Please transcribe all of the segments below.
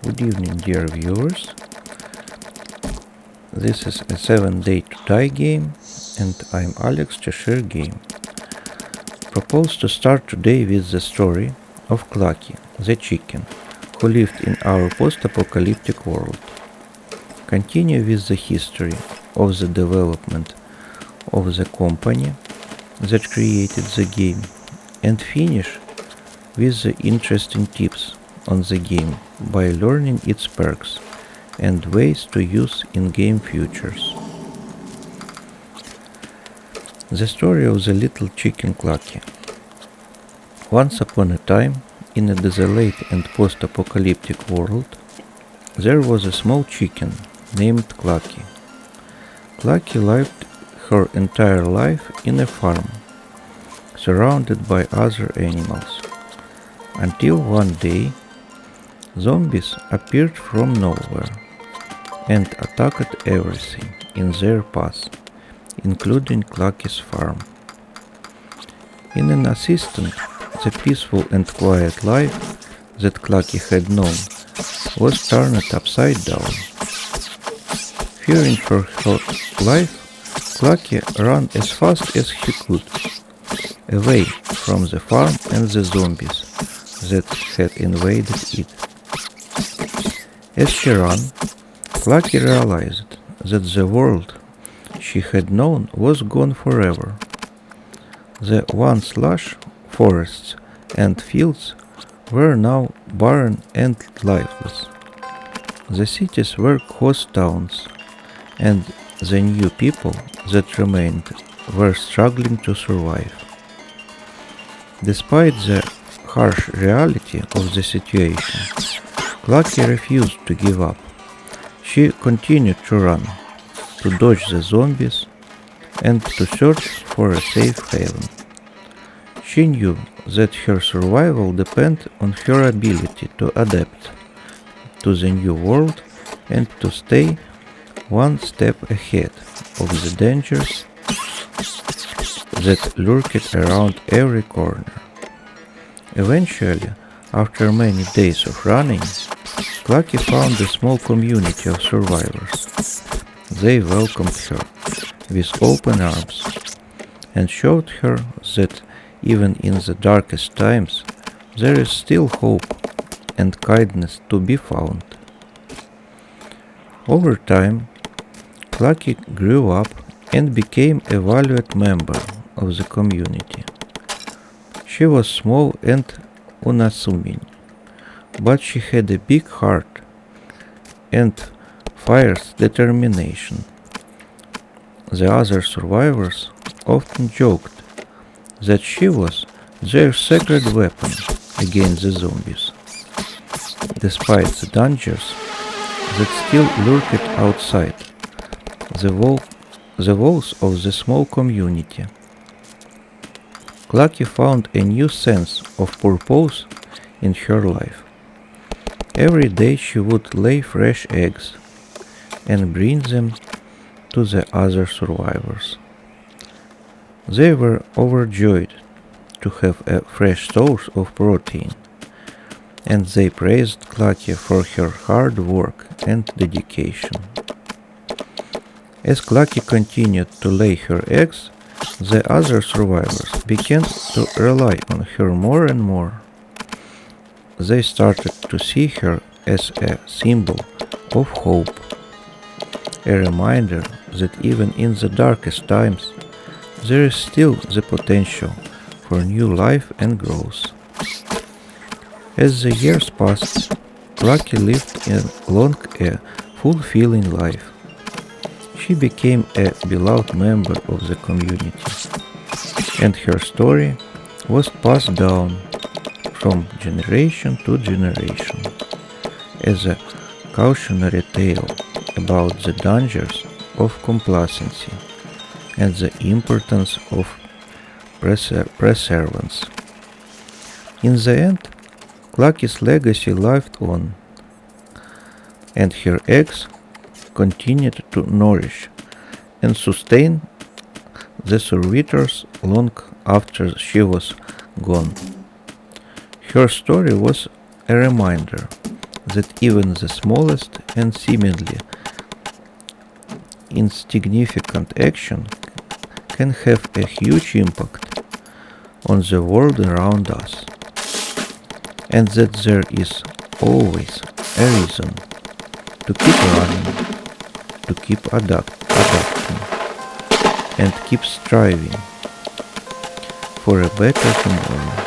Good evening, dear viewers. This is a 7-day to die game, and I'm Alex Cheshire Game. Propose to start today with the story of Clucky, the chicken, who lived in our post-apocalyptic world. Continue with the history of the development of the company that created the game, and finish with the interesting tips on the game by learning its perks and ways to use in-game features. The story of the little chicken Clucky. Once upon a time, in a desolate and post-apocalyptic world, there was a small chicken named Clucky. Clucky lived her entire life in a farm, surrounded by other animals, until one day zombies appeared from nowhere and attacked everything in their path, including Clucky's farm. In an instant, the peaceful and quiet life that Clucky had known was turned upside down. Fearing for her life, Clucky ran as fast as he could, away from the farm and the zombies that had invaded it. As she ran, Clucky realized that the world she had known was gone forever. The once lush forests and fields were now barren and lifeless. The cities were ghost towns, and the new people that remained were struggling to survive. Despite the harsh reality of the situation, Clucky refused to give up. She continued to run, to dodge the zombies, and to search for a safe haven. She knew that her survival depended on her ability to adapt to the new world and to stay one step ahead of the dangers that lurked around every corner. Eventually, after many days of running, Clucky found a small community of survivors. They welcomed her with open arms and showed her that even in the darkest times there is still hope and kindness to be found. Over time, Clucky grew up and became a valued member of the community. She was small and unassuming, but she had a big heart and fierce determination. The other survivors often joked that she was their secret weapon against the zombies. Despite the dangers that still lurked outside the walls of the small community, Clucky found a new sense of purpose in her life. Every day she would lay fresh eggs and bring them to the other survivors. They were overjoyed to have a fresh source of protein, and they praised Clucky for her hard work and dedication. As Clucky continued to lay her eggs, the other survivors began to rely on her more and more. They started to see her as a symbol of hope, a reminder that even in the darkest times there is still the potential for new life and growth. As the years passed, Clucky lived along a fulfilling life. She became a beloved member of the community, and her story was passed down from generation to generation as a cautionary tale about the dangers of complacency and the importance of perseverance. In the end, Clucky's legacy lived on, and her eggs continued to nourish and sustain the survivors long after she was gone. Her story was a reminder that even the smallest and seemingly insignificant action can have a huge impact on the world around us, and that there is always a reason to keep running, to keep adapting, and keep striving for a better tomorrow.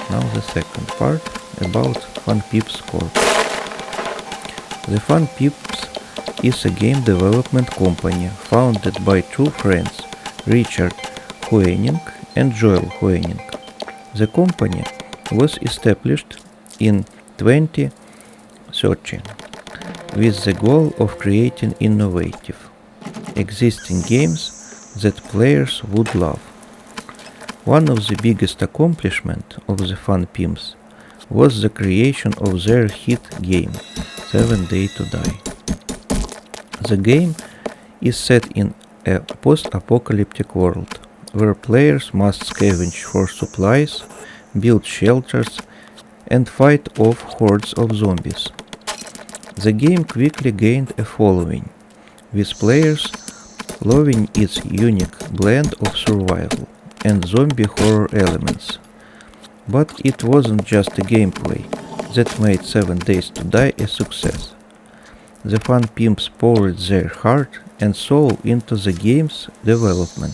Now the second part about Fun Pips Corp. The Fun Pips is a game development company founded by two friends, Richard Hoening and Joel Hoening. The company was established in 2013 with the goal of creating innovative, existing games that players would love. One of the biggest accomplishments of the Fun Pimps was the creation of their hit game, 7 Days to Die. The game is set in a post-apocalyptic world, where players must scavenge for supplies, build shelters, and fight off hordes of zombies. The game quickly gained a following, with players loving its unique blend of survival and zombie horror elements. But it wasn't just the gameplay that made 7 Days to Die a success. The Fun Pimps poured their heart and soul into the game's development,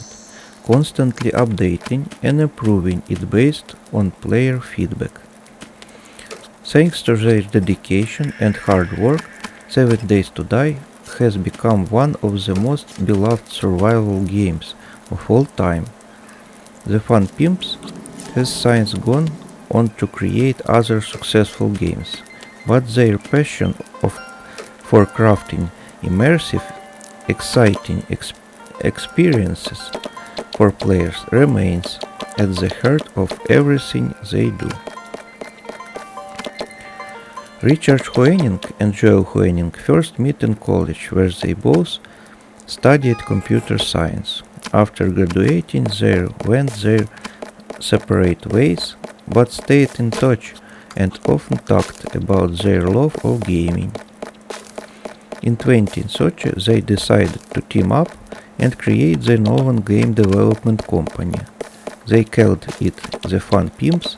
constantly updating and improving it based on player feedback. Thanks to their dedication and hard work, 7 Days to Die has become one of the most beloved survival games of all time. The Fun Pimps has since gone on to create other successful games, but their passion for crafting immersive, exciting experiences for players remains at the heart of everything they do. Richard Hoening and Joel Hoening first met in college, where they both studied computer science. After graduating, they went their separate ways, but stayed in touch and often talked about their love of gaming. In 2013, they decided to team up and create their own game development company. They called it the Fun Pimps,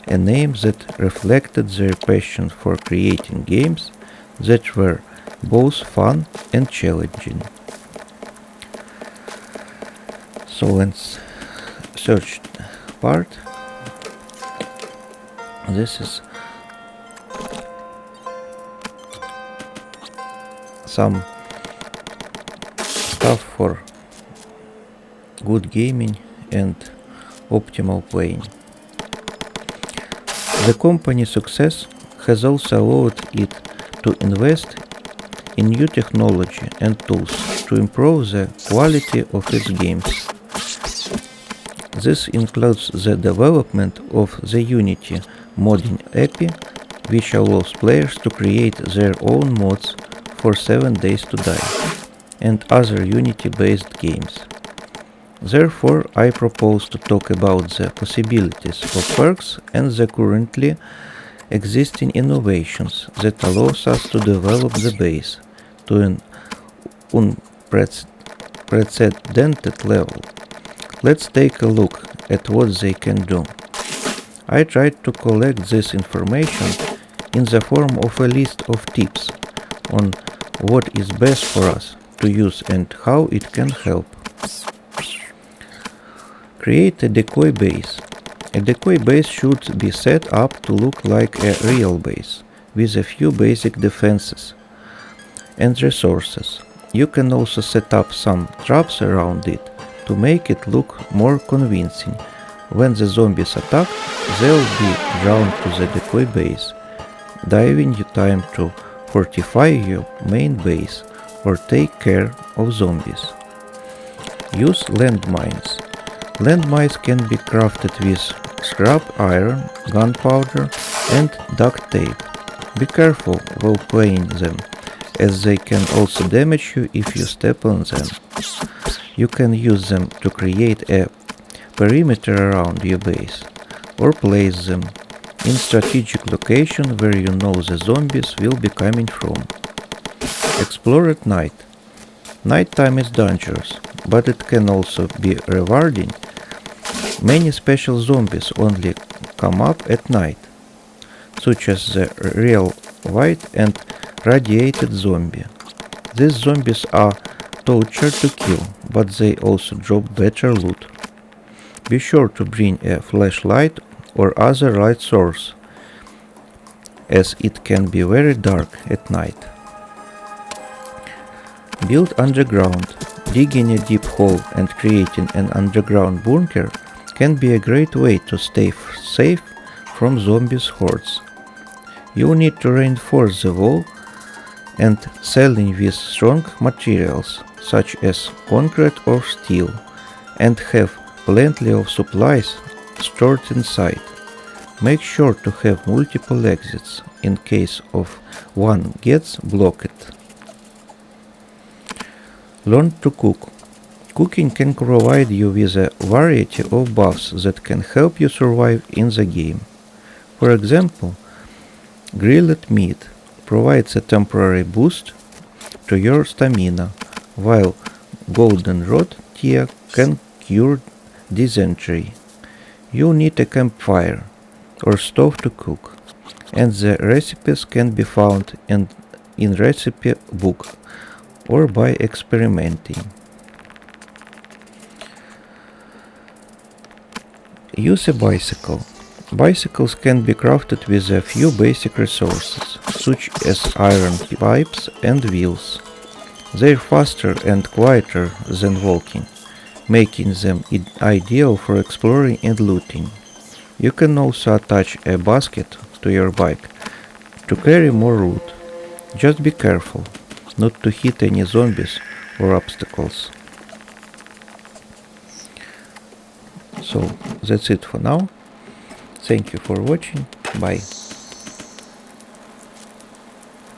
a name that reflected their passion for creating games that were both fun and challenging. So let's search part. This is some stuff for good gaming and optimal playing. The company's success has also allowed it to invest in new technology and tools to improve the quality of its games. This includes the development of the Unity modding API, which allows players to create their own mods for 7 Days to Die and other Unity-based games. Therefore, I propose to talk about the possibilities of perks and the currently existing innovations that allows us to develop the base to an unprecedented level. Let's take a look at what they can do. I tried to collect this information in the form of a list of tips on what is best for us to use and how it can help. Create a decoy base. A decoy base should be set up to look like a real base, with a few basic defenses and resources. You can also set up some traps around it to make it look more convincing. When the zombies attack, they'll be drawn to the decoy base, giving you time to fortify your main base or take care of zombies. Use landmines. Landmines can be crafted with scrap iron, gunpowder, and duct tape. Be careful while playing them, as they can also damage you if you step on them. You can use them to create a perimeter around your base, or place them in strategic location where you know the zombies will be coming from. Explore at night. Nighttime is dangerous, but it can also be rewarding. Many special zombies only come up at night, such as the real white and radiated zombie. These zombies are torture to kill, but they also drop better loot. Be sure to bring a flashlight or other light source, as it can be very dark at night. Build underground. Digging a deep hole and creating an underground bunker can be a great way to stay safe from zombies' hordes. You need to reinforce the wall and ceiling with strong materials, such as concrete or steel, and have plenty of supplies stored inside. Make sure to have multiple exits in case of one gets blocked. Learn to cook. Cooking can provide you with a variety of buffs that can help you survive in the game. For example, grilled meat provides a temporary boost to your stamina, while goldenrod tea can cure dysentery. You need a campfire or stove to cook, and the recipes can be found in recipe book or by experimenting. Use a bicycle. Bicycles can be crafted with a few basic resources, such as iron pipes and wheels. They're faster and quieter than walking, making them ideal for exploring and looting. You can also attach a basket to your bike to carry more loot. Just be careful not to hit any zombies or obstacles. So that's it for now. Thank you for watching. Bye.